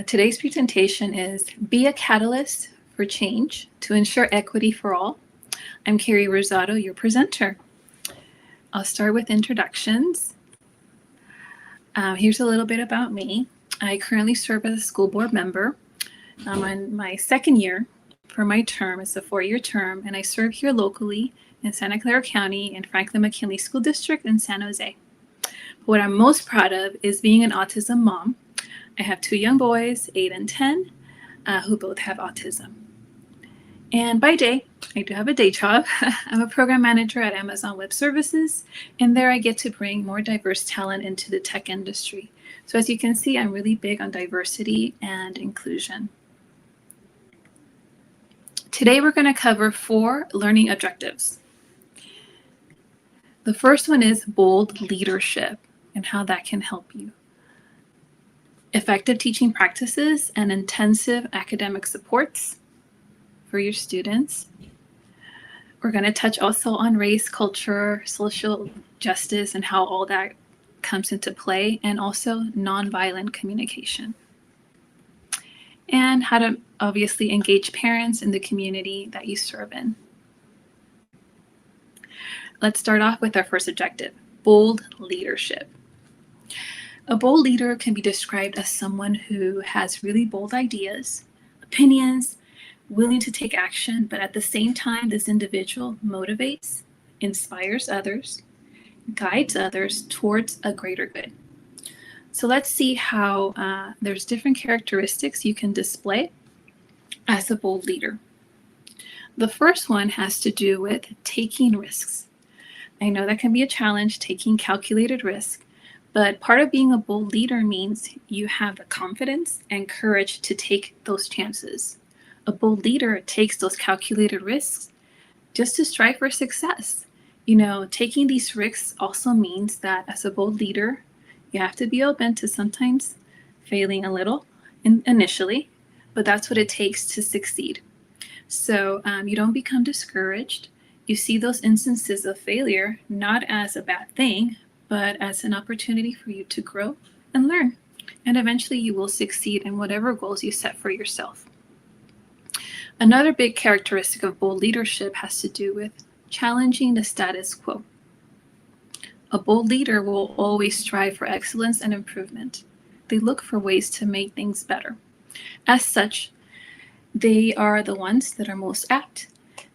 Today's presentation is Be a Catalyst for Change to Ensure Equity for All. I'm Kerry Rosado, your presenter. I'll start with introductions. Here's a little bit about me. I currently serve as a school board member. I'm on my second year for my term. It's a 4-year term, and I serve here locally in Santa Clara County and Franklin McKinley School District in San Jose. What I'm most proud of is being an autism mom. I have 2 young boys, 8 and 10, who both have autism. And by day, I do have a day job. I'm a program manager at Amazon Web Services, and there I get to bring more diverse talent into the tech industry. So as you can see, I'm really big on diversity and inclusion. Today, we're going to cover 4 learning objectives. The first one is bold leadership and how that can help you. Effective teaching practices and intensive academic supports for your students. We're going to touch also on race, culture, social justice, and how all that comes into play, and also nonviolent communication. And how to obviously engage parents in the community that you serve in. Let's start off with our first objective, bold leadership. A bold leader can be described as someone who has really bold ideas, opinions, willing to take action, but at the same time, this individual motivates, inspires others, guides others towards a greater good. So let's see how there's different characteristics you can display as a bold leader. The first one has to do with taking risks. I know that can be a challenge, taking calculated risk. But part of being a bold leader means you have the confidence and courage to take those chances. A bold leader takes those calculated risks just to strive for success. You know, taking these risks also means that as a bold leader, you have to be open to sometimes failing a little initially, but that's what it takes to succeed. So you don't become discouraged. You see those instances of failure not as a bad thing, but as an opportunity for you to grow and learn. And eventually you will succeed in whatever goals you set for yourself. Another big characteristic of bold leadership has to do with challenging the status quo. A bold leader will always strive for excellence and improvement. They look for ways to make things better. As such, they are the ones that are most apt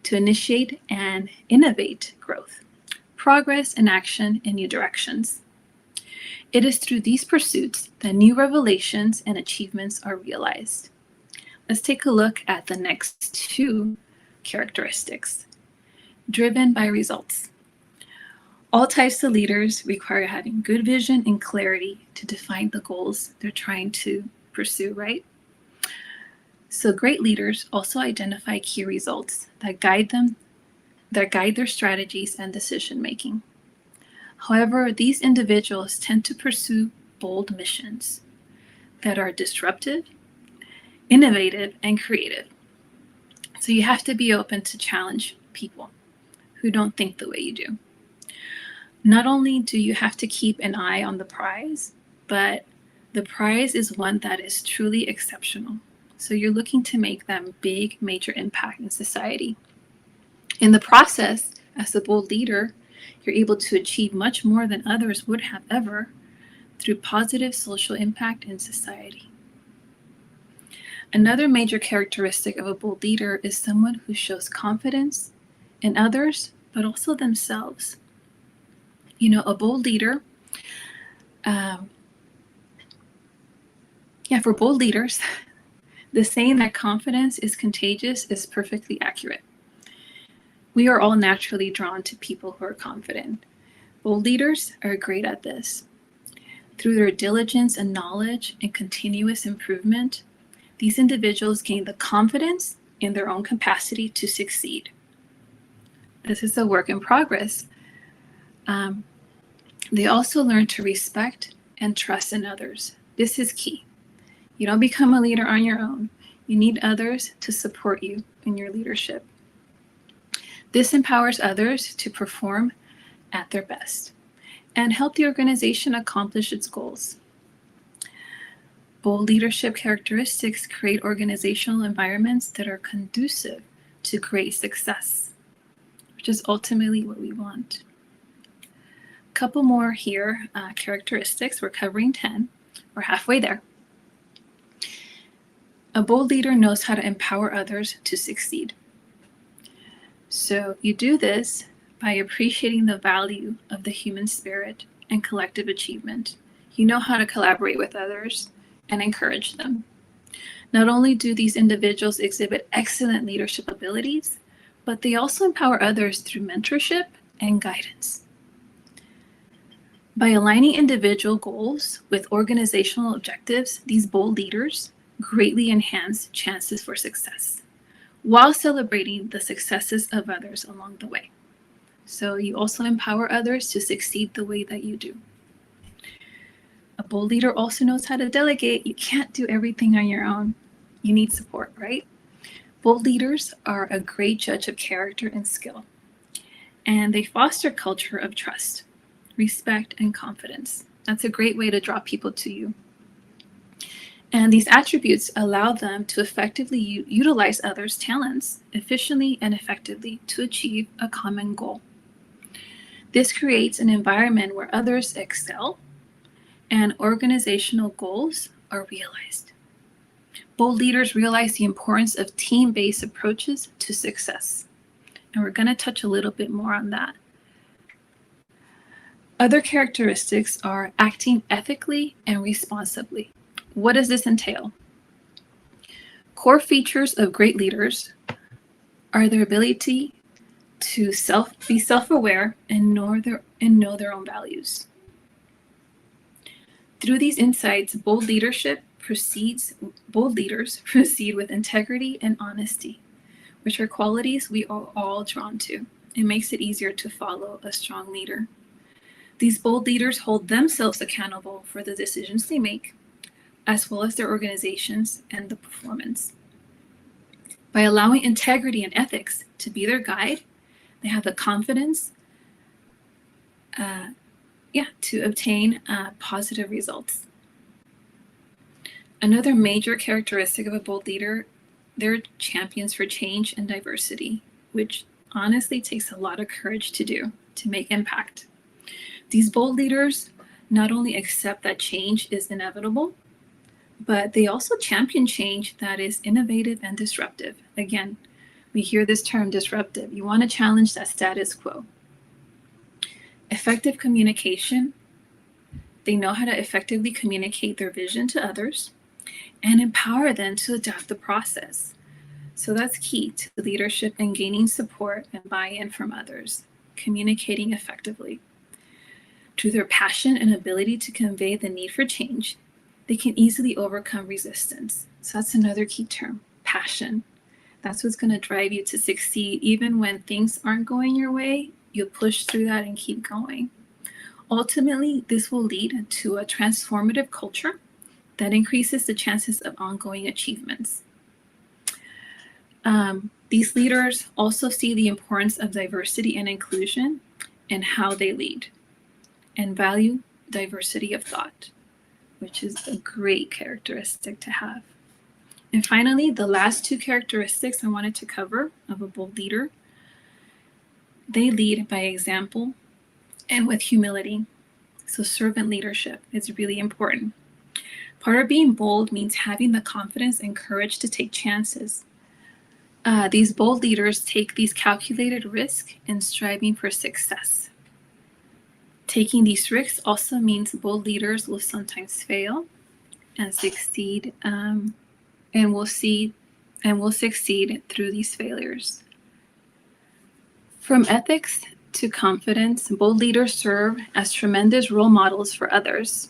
to initiate and innovate growth, progress, and action in new directions. It is through these pursuits that new revelations and achievements are realized. Let's take a look at the next 2 characteristics. Driven by results. All types of leaders require having good vision and clarity to define the goals they're trying to pursue, right? So great leaders also identify key results that guide their strategies and decision making. However, these individuals tend to pursue bold missions that are disruptive, innovative, and creative. So you have to be open to challenge people who don't think the way you do. Not only do you have to keep an eye on the prize, but the prize is one that is truly exceptional. So you're looking to make that big, major impact in society. In the process, as a bold leader, you're able to achieve much more than others would have ever through positive social impact in society. Another major characteristic of a bold leader is someone who shows confidence in others, but also themselves. You know, a bold leader, for bold leaders, the saying that confidence is contagious is perfectly accurate. We are all naturally drawn to people who are confident. Bold leaders are great at this. Through their diligence and knowledge and continuous improvement, these individuals gain the confidence in their own capacity to succeed. This is a work in progress. They also learn to respect and trust in others. This is key. You don't become a leader on your own. You need others to support you in your leadership. This empowers others to perform at their best and help the organization accomplish its goals. Bold leadership characteristics create organizational environments that are conducive to great success, which is ultimately what we want. A couple more here, characteristics. We're covering 10. We're halfway there. A bold leader knows how to empower others to succeed. So you do this by appreciating the value of the human spirit and collective achievement. You know how to collaborate with others and encourage them. Not only do these individuals exhibit excellent leadership abilities, but they also empower others through mentorship and guidance. By aligning individual goals with organizational objectives, these bold leaders greatly enhance chances for success while celebrating the successes of others along the way. So you also empower others to succeed the way that you do. A bold leader also knows how to delegate. You can't do everything on your own. You need support, right? Bold leaders are a great judge of character and skill, and they foster a culture of trust, respect, and confidence. That's a great way to draw people to you. And these attributes allow them to effectively utilize others' talents efficiently and effectively to achieve a common goal. This creates an environment where others excel and organizational goals are realized. Bold leaders realize the importance of team-based approaches to success. And we're going to touch a little bit more on that. Other characteristics are acting ethically and responsibly. What does this entail? Core features of great leaders are their ability to be self-aware and know their own values. Through these insights, bold leaders proceed with integrity and honesty, which are qualities we are all drawn to. It makes it easier to follow a strong leader. These bold leaders hold themselves accountable for the decisions they make, as well as their organizations and the performance. By allowing integrity and ethics to be their guide, they have the confidence to obtain positive results. Another major characteristic of a bold leader, they're champions for change and diversity, which honestly takes a lot of courage to do, to make impact. These bold leaders not only accept that change is inevitable, but they also champion change that is innovative and disruptive. Again, we hear this term disruptive. You want to challenge that status quo. Effective communication. They know how to effectively communicate their vision to others and empower them to adapt the process. So that's key to leadership and gaining support and buy-in from others, communicating effectively. Through their passion and ability to convey the need for change, they can easily overcome resistance. So that's another key term, passion. That's what's going to drive you to succeed. Even when things aren't going your way, you'll push through that and keep going. Ultimately, this will lead to a transformative culture that increases the chances of ongoing achievements. These leaders also see the importance of diversity and inclusion in how they lead and value diversity of thought, which is a great characteristic to have. And finally, the last two characteristics I wanted to cover of a bold leader, they lead by example and with humility. So servant leadership is really important. Part of being bold means having the confidence and courage to take chances. These bold leaders take these calculated risks in striving for success. Taking these risks also means bold leaders will sometimes fail and succeed, and will succeed through these failures. From ethics to confidence, bold leaders serve as tremendous role models for others.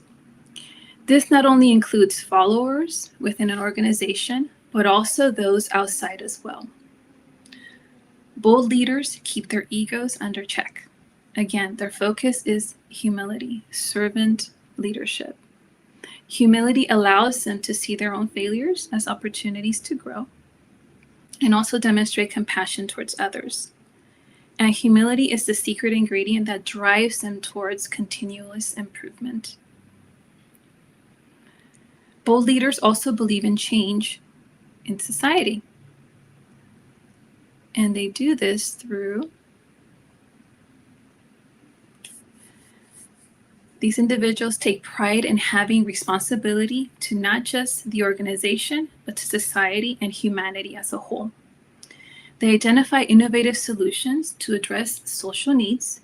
This not only includes followers within an organization, but also those outside as well. Bold leaders keep their egos under check. Again, their focus is humility, servant leadership. Humility allows them to see their own failures as opportunities to grow and also demonstrate compassion towards others. And humility is the secret ingredient that drives them towards continuous improvement. Bold leaders also believe in change in society. And they do this through these individuals take pride in having responsibility to not just the organization, but to society and humanity as a whole. They identify innovative solutions to address social needs.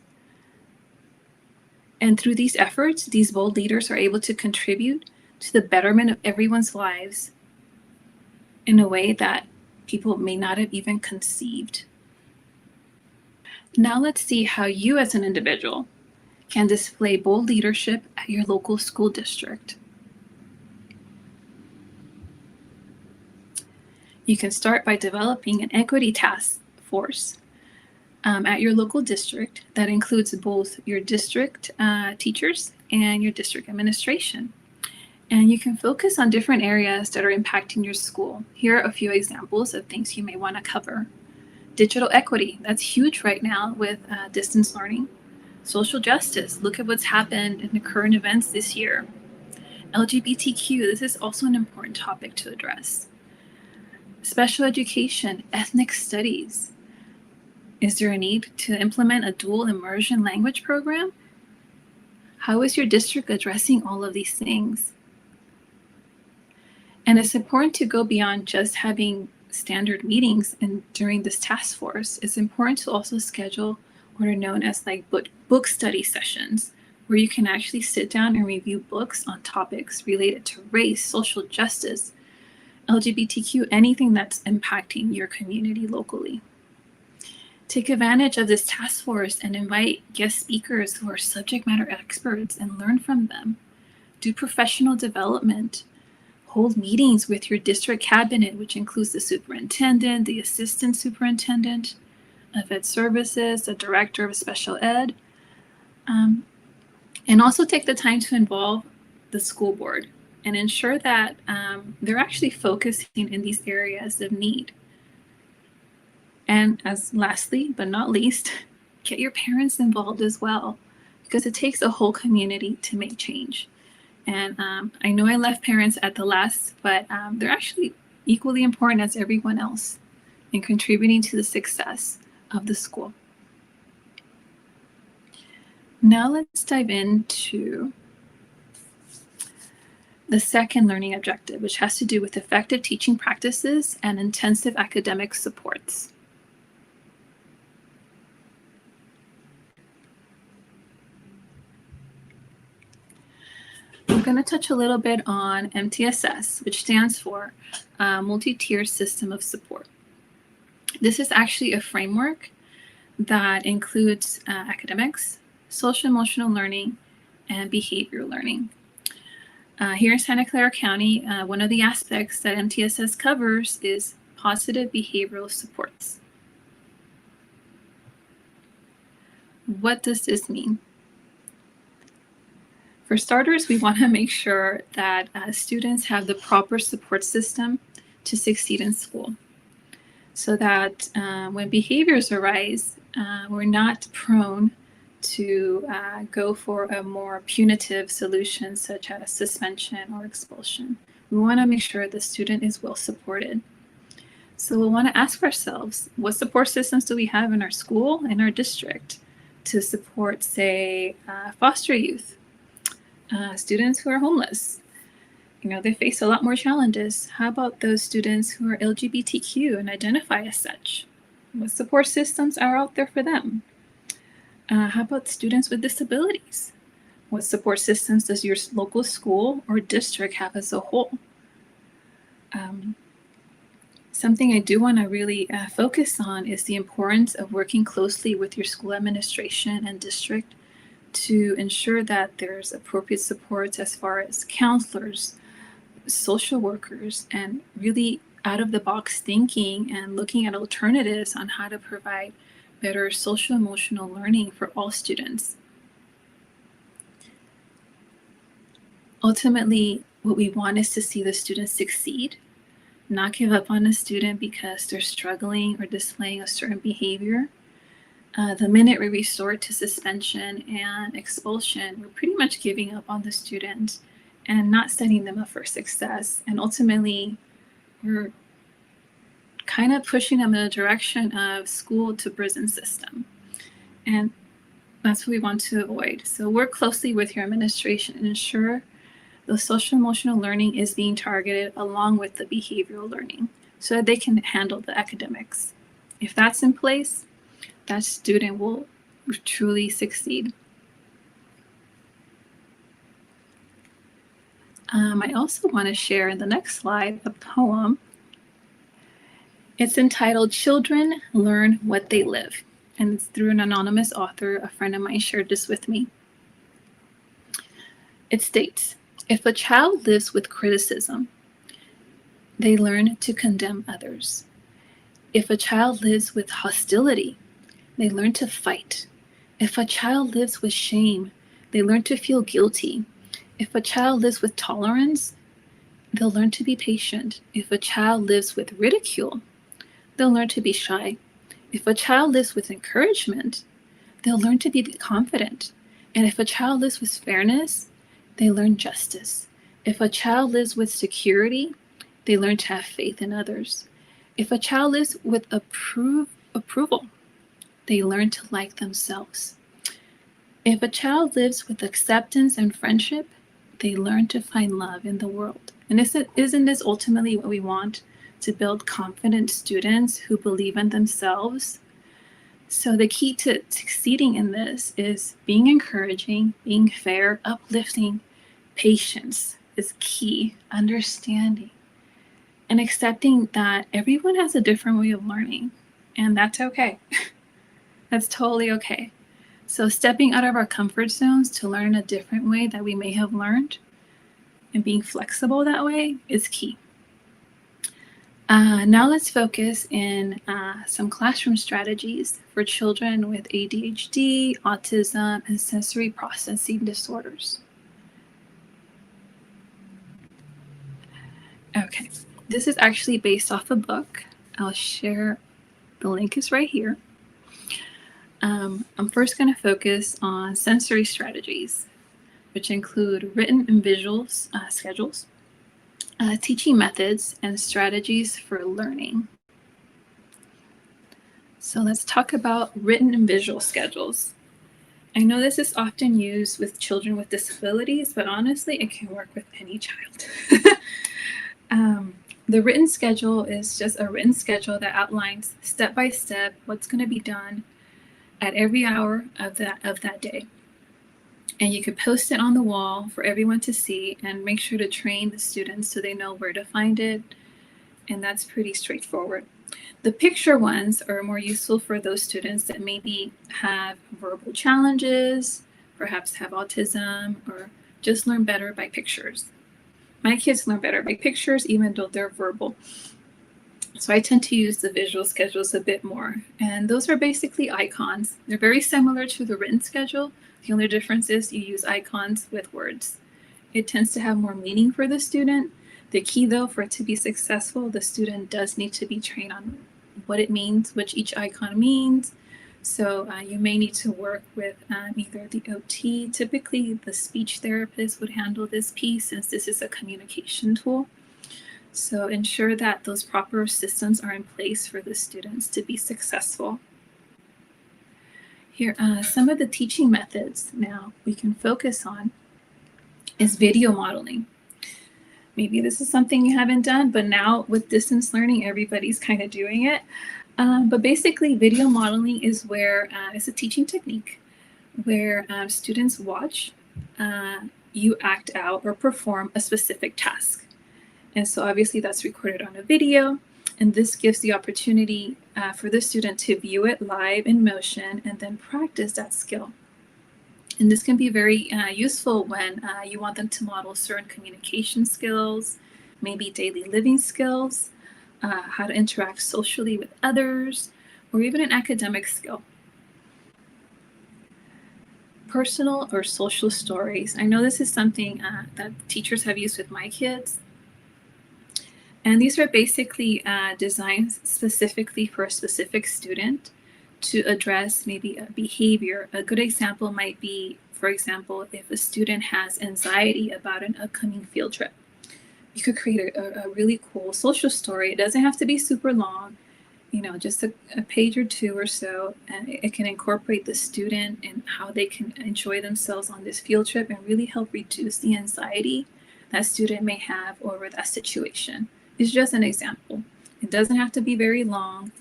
And through these efforts, these bold leaders are able to contribute to the betterment of everyone's lives in a way that people may not have even conceived. Now let's see how you as an individual can display bold leadership at your local school district. You can start by developing an equity task force at your local district that includes both your district teachers and your district administration. And you can focus on different areas that are impacting your school. Here are a few examples of things you may want to cover. Digital equity, that's huge right now with distance learning. Social justice, look at what's happened in the current events this year. LGBTQ, this is also an important topic to address. Special education, ethnic studies. Is there a need to implement a dual immersion language program? How is your district addressing all of these things? And it's important to go beyond just having standard meetings and during this task force. It's important to also schedule what are known as like book study sessions, where you can actually sit down and review books on topics related to race, social justice, LGBTQ, anything that's impacting your community locally. Take advantage of this task force and invite guest speakers who are subject matter experts and learn from them. Do professional development. Hold meetings with your district cabinet, which includes the superintendent, the assistant superintendent of ed services, the director of special ed, and also take the time to involve the school board and ensure that they're actually focusing in these areas of need. And as lastly, but not least, get your parents involved as well, because it takes a whole community to make change. And I know I left parents at the last, but they're actually equally important as everyone else in contributing to the success of the school. Now let's dive into the second learning objective, which has to do with effective teaching practices and intensive academic supports. I'm going to touch a little bit on MTSS, which stands for Multi-Tier System of Support. This is actually a framework that includes academics, social emotional learning, and behavioral learning. Here in Santa Clara County, one of the aspects that MTSS covers is positive behavioral supports. What does this mean? For starters, we want to make sure that students have the proper support system to succeed in school, so that when behaviors arise, we're not prone to go for a more punitive solution, such as suspension or expulsion. We want to make sure the student is well supported. So we'll want to ask ourselves, what support systems do we have in our school, in our district, to support, say, foster youth, students who are homeless? You know, they face a lot more challenges. How about those students who are LGBTQ and identify as such? What support systems are out there for them? How about students with disabilities? What support systems does your local school or district have as a whole? Something I do want to really focus on is the importance of working closely with your school administration and district to ensure that there's appropriate supports as far as counselors, social workers, and really out-of-the-box thinking and looking at alternatives on how to provide better social emotional learning for all students. Ultimately, what we want is to see the students succeed, not give up on a student because they're struggling or displaying a certain behavior. The minute we resort to suspension and expulsion, we're pretty much giving up on the student and not setting them up for success. And ultimately, we're kind of pushing them in a direction of school to prison system. And that's what we want to avoid. So work closely with your administration and ensure the social emotional learning is being targeted along with the behavioral learning so that they can handle the academics. If that's in place, that student will truly succeed. I also want to share in the next slide a poem. It's entitled Children Learn What They Live, and it's through an anonymous author. A friend of mine shared this with me. It states, if a child lives with criticism, they learn to condemn others. If a child lives with hostility, they learn to fight. If a child lives with shame, they learn to feel guilty. If a child lives with tolerance, they'll learn to be patient. If a child lives with ridicule, they'll learn to be shy. If a child lives with encouragement, they'll learn to be confident. And if a child lives with fairness, they learn justice. If a child lives with security, they learn to have faith in others. If a child lives with approval, they learn to like themselves. If a child lives with acceptance and friendship, they learn to find love in the world. And isn't this ultimately what we want? To build confident students who believe in themselves? So the key to succeeding in this is being encouraging, being fair, uplifting. Patience is key, understanding, and accepting that everyone has a different way of learning, and that's okay. That's totally okay. So stepping out of our comfort zones to learn a different way that we may have learned and being flexible that way is key. Now let's focus in some classroom strategies for children with ADHD, autism, and sensory processing disorders. Okay, this is actually based off a book. I'll share, the link is right here. I'm first going to focus on sensory strategies, which include written and visual schedules, teaching methods, and strategies for learning. So let's talk about written and visual schedules. I know this is often used with children with disabilities, but honestly, it can work with any child. The written schedule is just a written schedule that outlines step by step what's going to be done at every hour of that day. And you could post it on the wall for everyone to see and make sure to train the students so they know where to find it. And that's pretty straightforward. The picture ones are more useful for those students that maybe have verbal challenges, perhaps have autism, or just learn better by pictures. My kids learn better by pictures, even though they're verbal. So I tend to use the visual schedules a bit more. And those are basically icons. They're very similar to the written schedule. The only difference is you use icons with words. It tends to have more meaning for the student. The key, though, for it to be successful, the student does need to be trained on what it means, which each icon means. So you may need to work with either the OT. Typically, the speech therapist would handle this piece since this is a communication tool. So ensure that those proper systems are in place for the students to be successful. Here, some of the teaching methods now we can focus on is video modeling. Maybe this is something you haven't done, but now with distance learning, everybody's kind of doing it. But basically, video modeling is where it's a teaching technique where students watch you act out or perform a specific task. And so obviously that's recorded on a video, and this gives the opportunity for the student to view it live in motion and then practice that skill. And this can be very useful when you want them to model certain communication skills, maybe daily living skills, how to interact socially with others, or even an academic skill. Personal or social stories. I know this is something that teachers have used with my kids. And these are basically designed specifically for a specific student to address maybe a behavior. A good example might be For example, if a student has anxiety about an upcoming field trip, you could create a really cool social story. It doesn't have to be super long, just a page or two or so, and it can incorporate the student and how they can enjoy themselves on this field trip and really help reduce the anxiety that student may have over that situation. It's just an example. It doesn't have to be very long,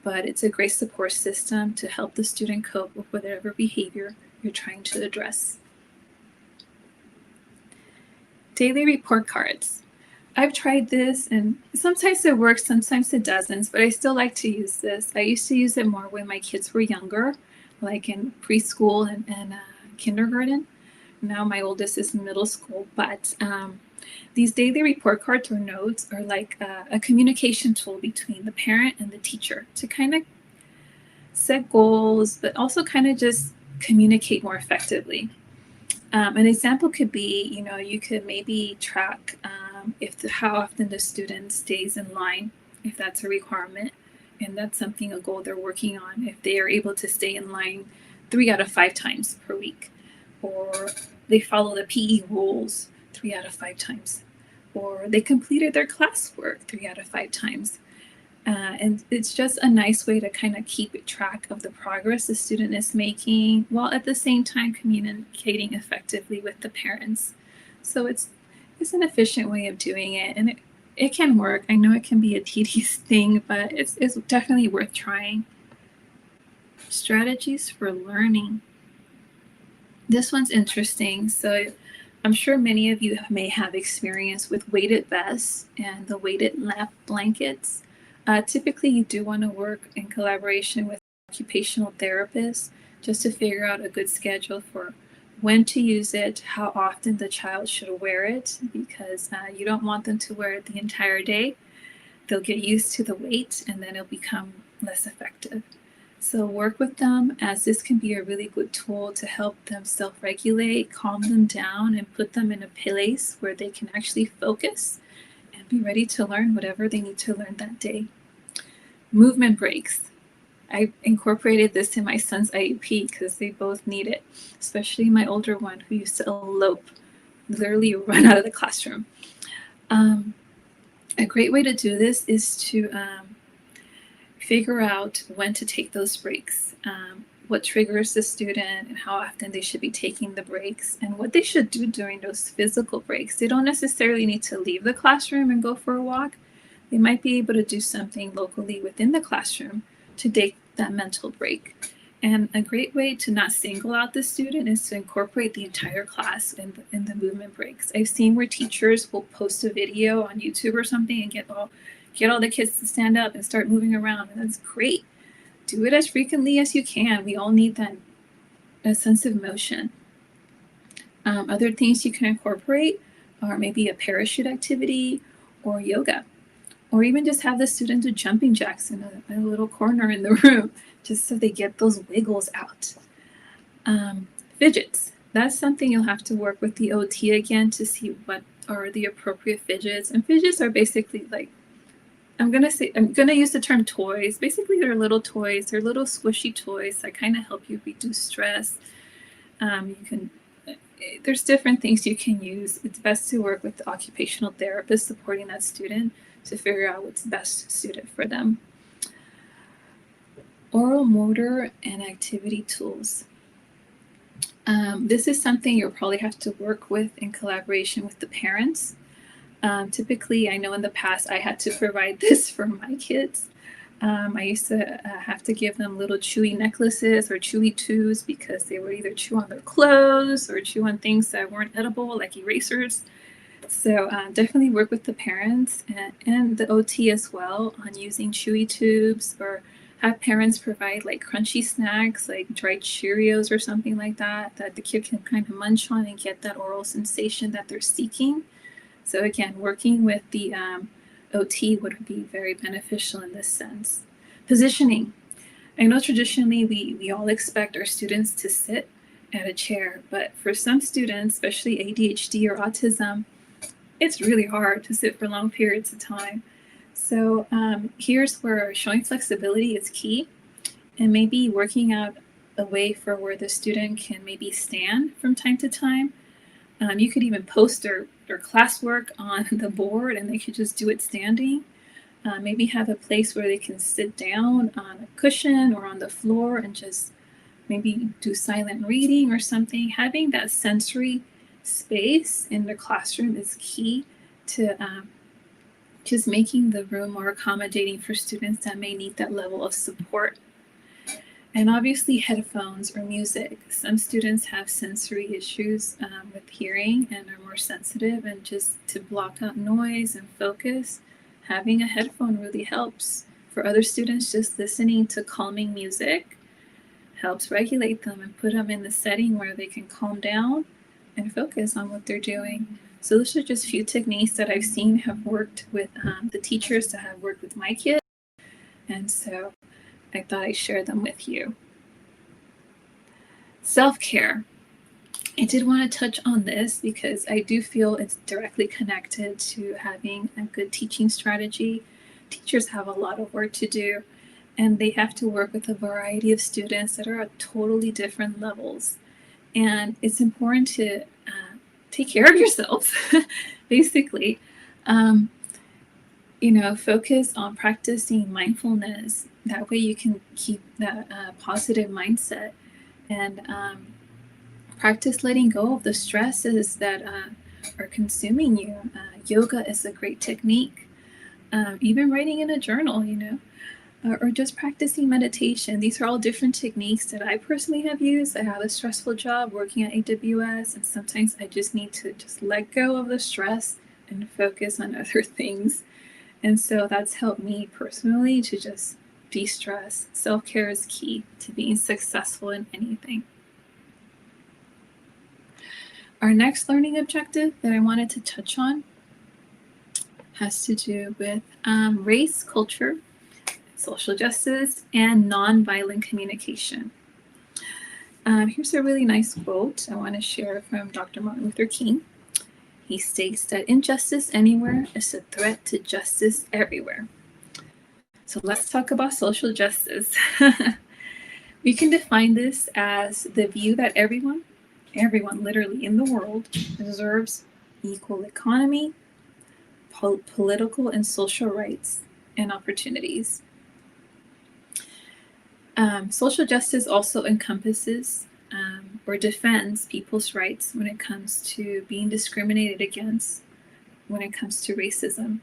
but it's a great support system to help the student cope with whatever behavior you're trying to address. Daily report cards. I've tried this, and sometimes it works, sometimes it doesn't, but I still like to use this. I used to use it more when my kids were younger, like in preschool and kindergarten. Now my oldest is in middle school, but these daily report cards or notes are like a communication tool between the parent and the teacher to kind of set goals, but also kind of just communicate more effectively. An example could be, you could maybe track how often the student stays in line, if that's a requirement, and that's a goal they're working on. If they are able to stay in line 3 out of 5 times per week, or they follow the PE rules 3 out of 5 times, or they completed their classwork 3 out of 5 times. And it's just a nice way to kind of keep track of the progress the student is making while at the same time communicating effectively with the parents. So it's an efficient way of doing it, and it can work. I know it can be a tedious thing, but it's definitely worth trying. Strategies for learning. This one's interesting. So I'm sure many of you may have experience with weighted vests and the weighted lap blankets. Typically, you do want to work in collaboration with occupational therapists just to figure out a good schedule for when to use it, how often the child should wear it, because you don't want them to wear it the entire day. They'll get used to the weight and then it'll become less effective. So work with them, as this can be a really good tool to help them self-regulate, calm them down, and put them in a place where they can actually focus and be ready to learn whatever they need to learn that day. Movement breaks. I incorporated this in my son's IEP because they both need it, especially my older one who used to elope, literally run out of the classroom. A great way to do this is to figure out when to take those breaks, what triggers the student and how often they should be taking the breaks, and what they should do during those physical breaks. They don't necessarily need to leave the classroom and go for a walk. They might be able to do something locally within the classroom to take that mental break. And a great way to not single out the student is to incorporate the entire class in the movement breaks. I've seen where teachers will post a video on YouTube or something and get all the kids to stand up and start moving around, and that's great. Do it as frequently as you can. We all need that sense of motion. Other things you can incorporate are maybe a parachute activity or yoga, or even just have the student do jumping jacks in a little corner in the room, just so they get those wiggles out. Fidgets. That's something you'll have to work with the OT again to see what are the appropriate fidgets. And fidgets are basically like, I'm going to use the term toys. Basically, they're little toys. They're little squishy toys that kind of help you reduce stress. There's different things you can use. It's best to work with the occupational therapist supporting that student to figure out what's best suited for them. Oral motor and activity tools. This is something you'll probably have to work with in collaboration with the parents. Typically, I know in the past I had to provide this for my kids. I used to have to give them little chewy necklaces or chewy chews because they would either chew on their clothes or chew on things that weren't edible, like erasers. So definitely work with the parents and the OT as well on using chewy tubes, or have parents provide like crunchy snacks like dried Cheerios or something like that the kid can kind of munch on and get that oral sensation that they're seeking. So again, working with the OT would be very beneficial in this sense. Positioning. I know traditionally we all expect our students to sit at a chair, but for some students, especially ADHD or autism, it's really hard to sit for long periods of time. So here's where showing flexibility is key, and maybe working out a way for where the student can maybe stand from time to time. You could even post their classwork on the board and they could just do it standing. Maybe have a place where they can sit down on a cushion or on the floor and just maybe do silent reading or something. Having that sensory space in the classroom is key to just making the room more accommodating for students that may need that level of support. And obviously headphones or music. Some students have sensory issues with hearing and are more sensitive, and just to block out noise and focus, having a headphone really helps. For other students, just listening to calming music helps regulate them and put them in the setting where they can calm down and focus on what they're doing. So those are just a few techniques that I've seen have worked with the teachers that have worked with my kids. And so I thought I'd share them with you. Self-care. I did want to touch on this because I do feel it's directly connected to having a good teaching strategy. Teachers have a lot of work to do, and they have to work with a variety of students that are at totally different levels. And it's important to take care of yourselves, basically. Focus on practicing mindfulness. That way you can keep that positive mindset, and practice letting go of the stresses that are consuming you. Yoga is a great technique. Even writing in a journal, or just practicing meditation. These are all different techniques that I personally have used. I have a stressful job working at AWS, and sometimes I just need to just let go of the stress and focus on other things. And so that's helped me personally to just de-stress. Self-care is key to being successful in anything. Our next learning objective that I wanted to touch on has to do with race, culture, social justice, and nonviolent communication. Here's a really nice quote I want to share from Dr. Martin Luther King. He states that injustice anywhere is a threat to justice everywhere. So let's talk about social justice. We can define this as the view that everyone literally in the world deserves equal economy, political and social rights, and opportunities. Social justice also encompasses or defends people's rights when it comes to being discriminated against, when it comes to racism.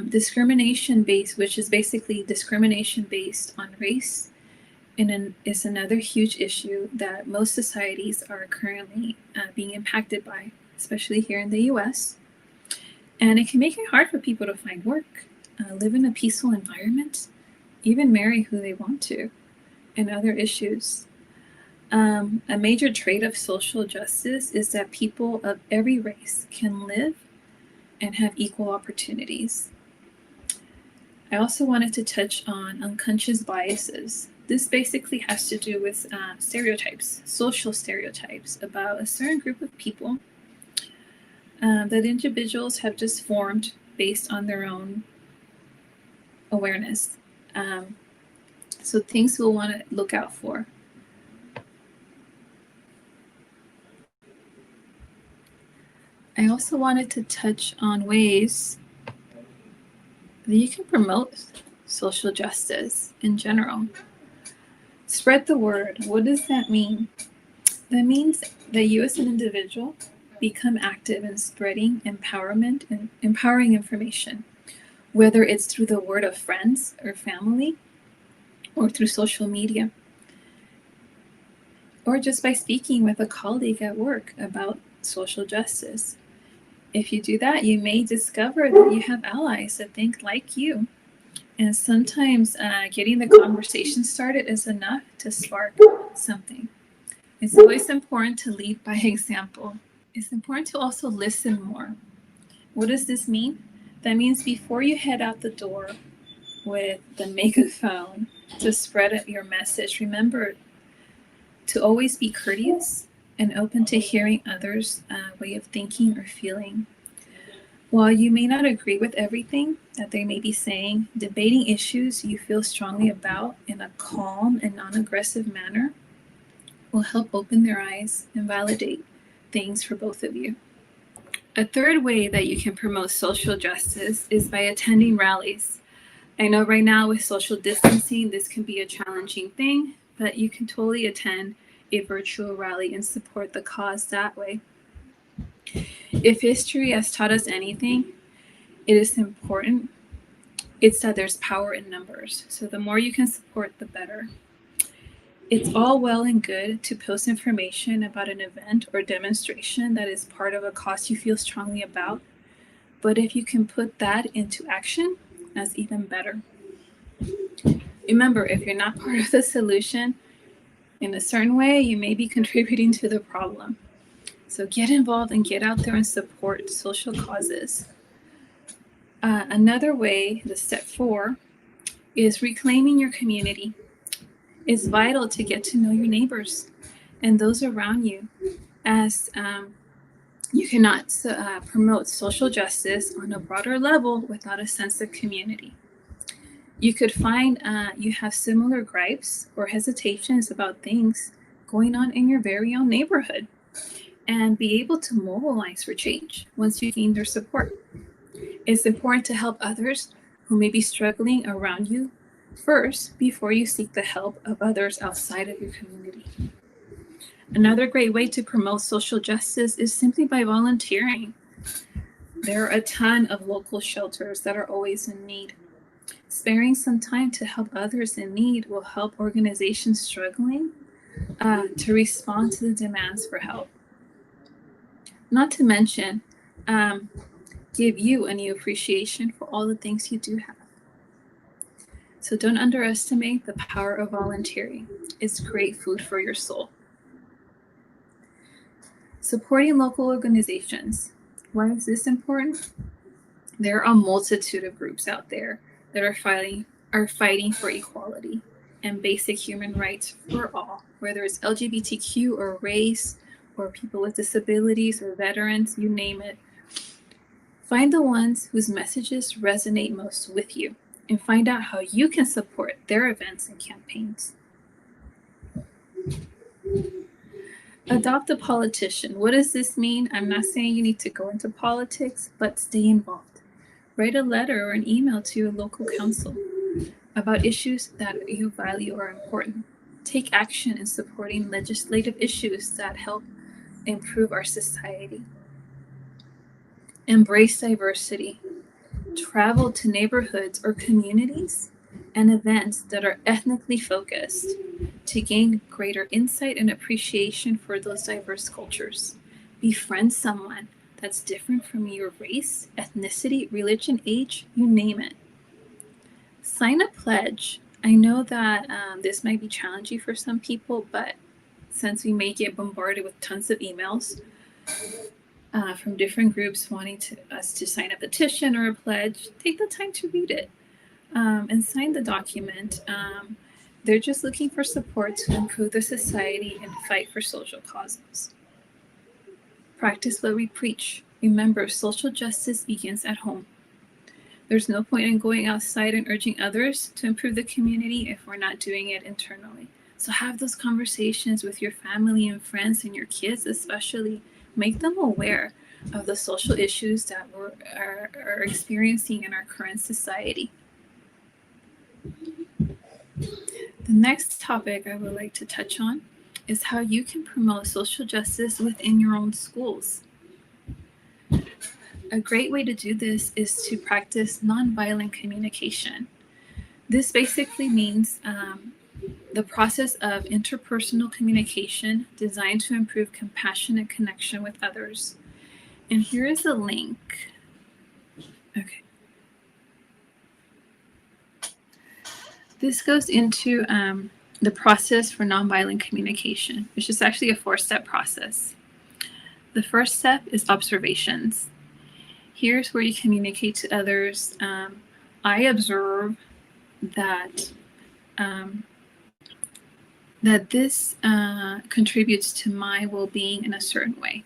Discrimination based, which is basically discrimination based on race, is another huge issue that most societies are currently being impacted by, especially here in the US. And it can make it hard for people to find work, live in a peaceful environment, even marry who they want to, and other issues. A major trait of social justice is that people of every race can live and have equal opportunities. I also wanted to touch on unconscious biases. This basically has to do with stereotypes, social stereotypes about a certain group of people that individuals have just formed based on their own awareness. So things we'll want to look out for. I also wanted to touch on ways that you can promote social justice in general. Spread the word. What does that mean? That means that you as an individual become active in spreading empowerment and empowering information, whether it's through the word of friends or family, or through social media, or just by speaking with a colleague at work about social justice. If you do that, you may discover that you have allies that think like you. And sometimes getting the conversation started is enough to spark something. It's always important to lead by example. It's important to also listen more. What does this mean? That means before you head out the door with the megaphone to spread your message, remember to always be courteous and open to hearing others' way of thinking or feeling. While you may not agree with everything that they may be saying, debating issues you feel strongly about in a calm and non-aggressive manner will help open their eyes and validate things for both of you. A third way that you can promote social justice is by attending rallies. I know right now with social distancing, this can be a challenging thing, but you can totally attend a virtual rally and support the cause that way. If history has taught us anything, it is important. It's that there's power in numbers. So the more you can support, the better. It's all well and good to post information about an event or demonstration that is part of a cause you feel strongly about, but if you can put that into action, that's even better. Remember, if you're not part of the solution in a certain way, you may be contributing to the problem. So get involved and get out there and support social causes. Another way, the step 4, is reclaiming your community. It's vital to get to know your neighbors and those around you, as you cannot promote social justice on a broader level without a sense of community. You could find you have similar gripes or hesitations about things going on in your very own neighborhood and be able to mobilize for change once you gain their support. It's important to help others who may be struggling around you first before you seek the help of others outside of your community. Another great way to promote social justice is simply by volunteering. There are a ton of local shelters that are always in need. Sparing some time to help others in need will help organizations struggling to respond to the demands for help. Not to mention, give you a new appreciation for all the things you do have. So don't underestimate the power of volunteering. It's great food for your soul. Supporting local organizations. Why is this important? There are a multitude of groups out there that are fighting for equality and basic human rights for all, whether it's LGBTQ or race or people with disabilities or veterans, you name it. Find the ones whose messages resonate most with you and find out how you can support their events and campaigns. Adopt a politician. What does this mean? I'm not saying you need to go into politics, but stay involved. Write a letter or an email to your local council about issues that you value or are important. Take action in supporting legislative issues that help improve our society. Embrace diversity. Travel to neighborhoods or communities and events that are ethnically focused to gain greater insight and appreciation for those diverse cultures. Befriend someone that's different from your race, ethnicity, religion, age, you name it. Sign a pledge. I know that this might be challenging for some people, but since we may get bombarded with tons of emails from different groups wanting us to sign a petition or a pledge, take the time to read it and sign the document. They're just looking for support to improve the society and fight for social causes. Practice what we preach. Remember, social justice begins at home. There's no point in going outside and urging others to improve the community if we're not doing it internally. So have those conversations with your family and friends and your kids especially. Make them aware of the social issues that are experiencing in our current society. The next topic I would like to touch on is how you can promote social justice within your own schools. A great way to do this is to practice nonviolent communication. This basically means the process of interpersonal communication designed to improve compassionate connection with others. And here is a link. Okay. This goes into the process for nonviolent communication, which is actually a 4-step process. The first step is observations. Here's where you communicate to others. I observe that this contributes to my well-being in a certain way.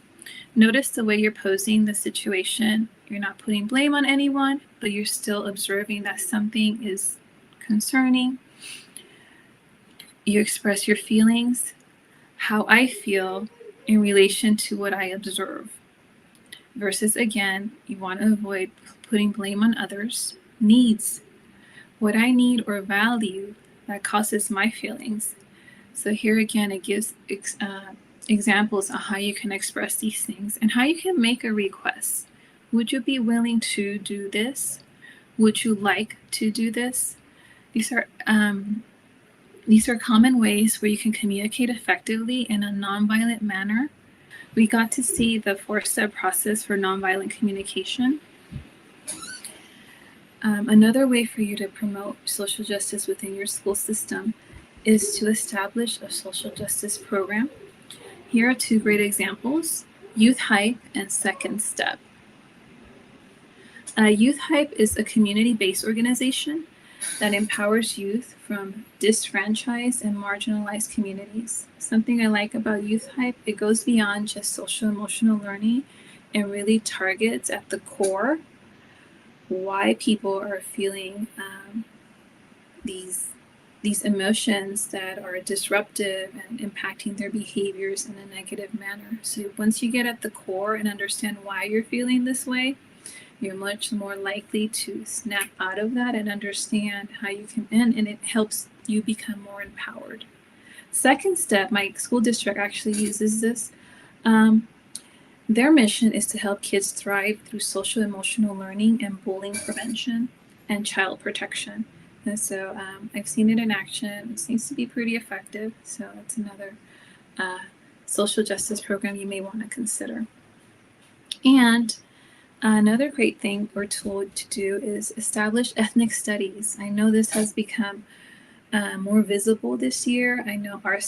Notice the way you're posing the situation You're not putting blame on anyone, but you're still observing that something is concerning. You express your feelings, how I feel in relation to what I observe. Versus, again, you want to avoid putting blame on others. Needs, what I need or value that causes my feelings. So here again, it gives examples on how you can express these things and how you can make a request. Would you be willing to do this? Would you like to do this? These are common ways where you can communicate effectively in a nonviolent manner. We got to see the 4-step process for nonviolent communication. Another way for you to promote social justice within your school system is to establish a social justice program. Here are 2 great examples, Youth Hype and Second Step. Youth Hype is a community-based organization that empowers youth from disfranchised and marginalized communities. Something I like about Youth Hype, it goes beyond just social emotional learning and really targets at the core why people are feeling these emotions that are disruptive and impacting their behaviors in a negative manner. So once you get at the core and understand why you're feeling this way, you're much more likely to snap out of that and understand how you can end, and it helps you become more empowered. Second Step, my school district actually uses this. Their mission is to help kids thrive through social emotional learning and bullying prevention and child protection. And so I've seen it in action. It seems to be pretty effective. So that's another social justice program you may want to consider. And another great thing or tool to do is establish ethnic studies. I know this has become more visible this year. I know our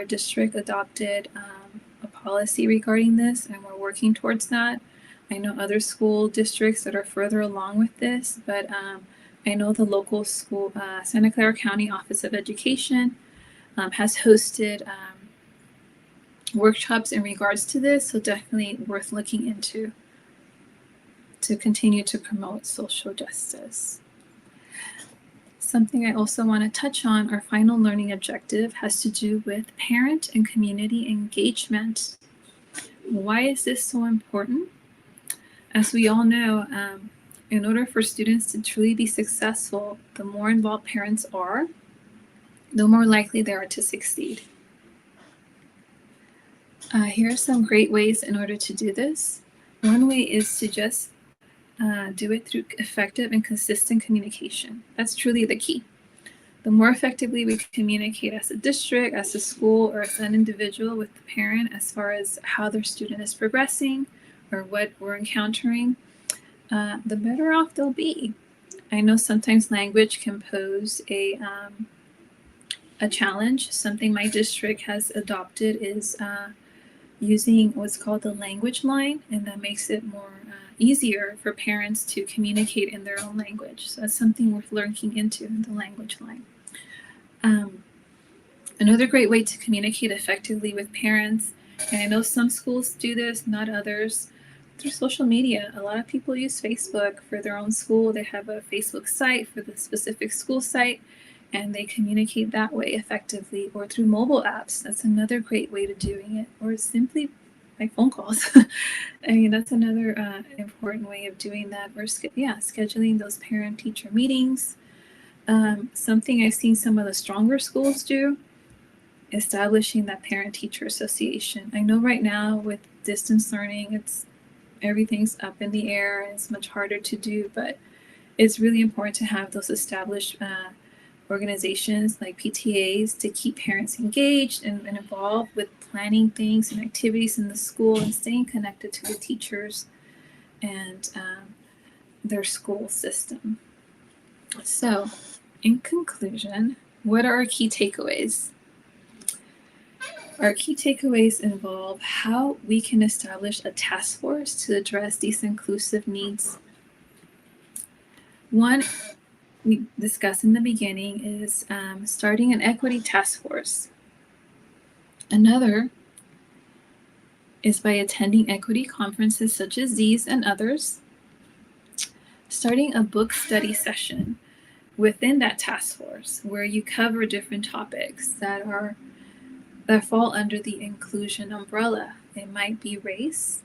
district adopted a policy regarding this, and we're working towards that. I know other school districts that are further along with this, but I know the local school, Santa Clara County Office of Education, has hosted workshops in regards to this, so definitely worth looking into to continue to promote social justice. Something I also want to touch on, our final learning objective, has to do with parent and community engagement. Why is this so important? As we all know, in order for students to truly be successful, the more involved parents are, the more likely they are to succeed. Here are some great ways in order to do this. One way is to just do it through effective and consistent communication. That's truly the key. The more effectively we communicate as a district, as a school, or as an individual with the parent as far as how their student is progressing or what we're encountering, the better off they'll be. I know sometimes language can pose a challenge. Something my district has adopted is using what's called the language line, and that makes it more easier for parents to communicate in their own language. So that's something worth looking into, the language line. Another great way to communicate effectively with parents, and I know some schools do this, not others, through social media. A lot of people use Facebook for their own school. They have a Facebook site for the specific school site, and they communicate that way effectively, or through mobile apps. That's another great way to doing it, or simply by phone calls. I mean, that's another important way of doing that, or scheduling those parent-teacher meetings. Something I've seen some of the stronger schools do, establishing that parent-teacher association. I know right now with distance learning, everything's up in the air and it's much harder to do, but it's really important to have those established organizations like PTAs to keep parents engaged and involved with planning things and activities in the school and staying connected to the teachers and their school system. So, in conclusion, what are our key takeaways? Our key takeaways involve how we can establish a task force to address these inclusive needs. One we discussed in the beginning is starting an equity task force. Another is by attending equity conferences such as these and others, starting a book study session within that task force where you cover different topics that fall under the inclusion umbrella. It might be race,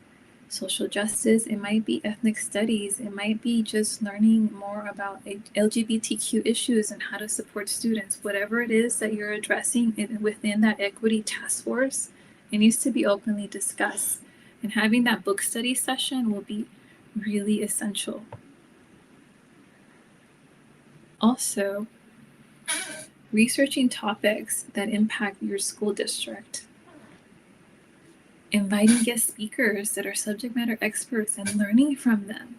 social justice, it might be ethnic studies, it might be just learning more about LGBTQ issues and how to support students. Whatever it is that you're addressing within that equity task force, it needs to be openly discussed. And having that book study session will be really essential. Also, researching topics that impact your school district. Inviting guest speakers that are subject matter experts and learning from them.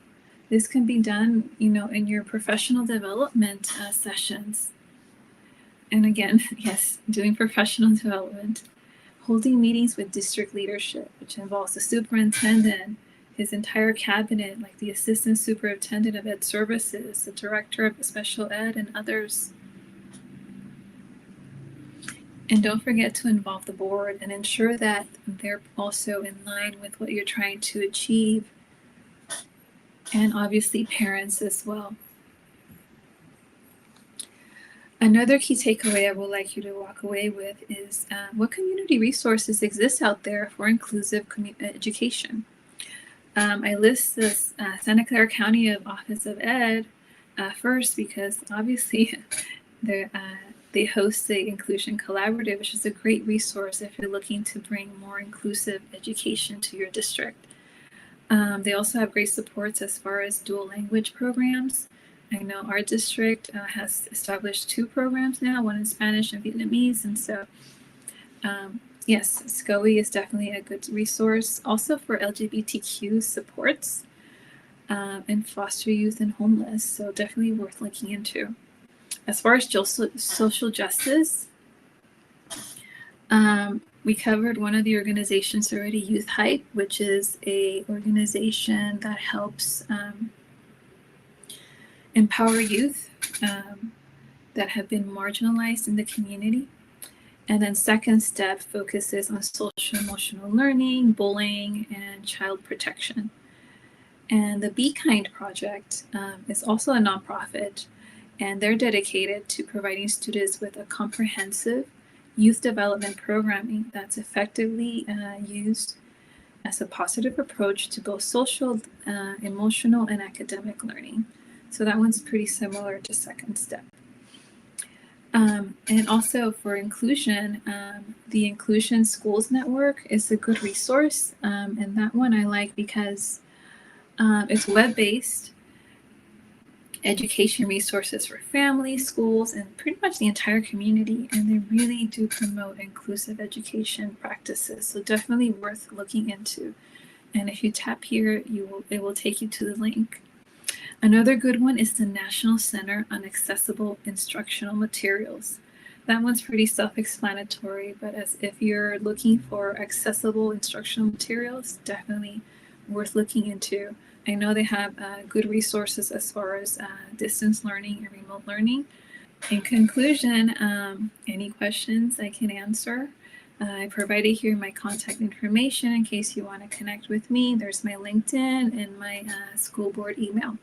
This can be done, in your professional development sessions. And again, yes, doing professional development. Holding meetings with district leadership, which involves the superintendent, his entire cabinet, like the assistant superintendent of ed services, the director of special ed, and others. And don't forget to involve the board and ensure that they're also in line with what you're trying to achieve. And obviously parents as well. Another key takeaway I would like you to walk away with is what community resources exist out there for inclusive education. I list the Santa Clara County Office of Ed first because obviously they host the Inclusion Collaborative, which is a great resource if you're looking to bring more inclusive education to your district. They also have great supports as far as dual language programs. I know our district has established 2 programs now, one in Spanish and Vietnamese, and so yes, SCOE is definitely a good resource. Also for LGBTQ supports and foster youth and homeless, so definitely worth looking into. As far as social justice, we covered one of the organizations already, Youth Hype, which is a organization that helps empower youth that have been marginalized in the community. And then second step focuses on social emotional learning, bullying, and child protection. And the Be Kind Project is also a nonprofit, and they're dedicated to providing students with a comprehensive youth development programming that's effectively used as a positive approach to both social, emotional, and academic learning. So that one's pretty similar to second step. And also for inclusion, the Inclusion Schools Network is a good resource. And that one I like because it's web-based education resources for families, schools, and pretty much the entire community. And they really do promote inclusive education practices. So definitely worth looking into. And if you tap here, it will take you to the link. Another good one is the National Center on Accessible Instructional Materials. That one's pretty self-explanatory, but if you're looking for accessible instructional materials, definitely worth looking into. I know they have good resources as far as distance learning and remote learning. In conclusion, any questions I can answer. I provided here my contact information in case you want to connect with me. There's my LinkedIn and my school board email.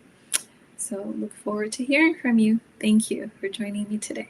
So look forward to hearing from you. Thank you for joining me today.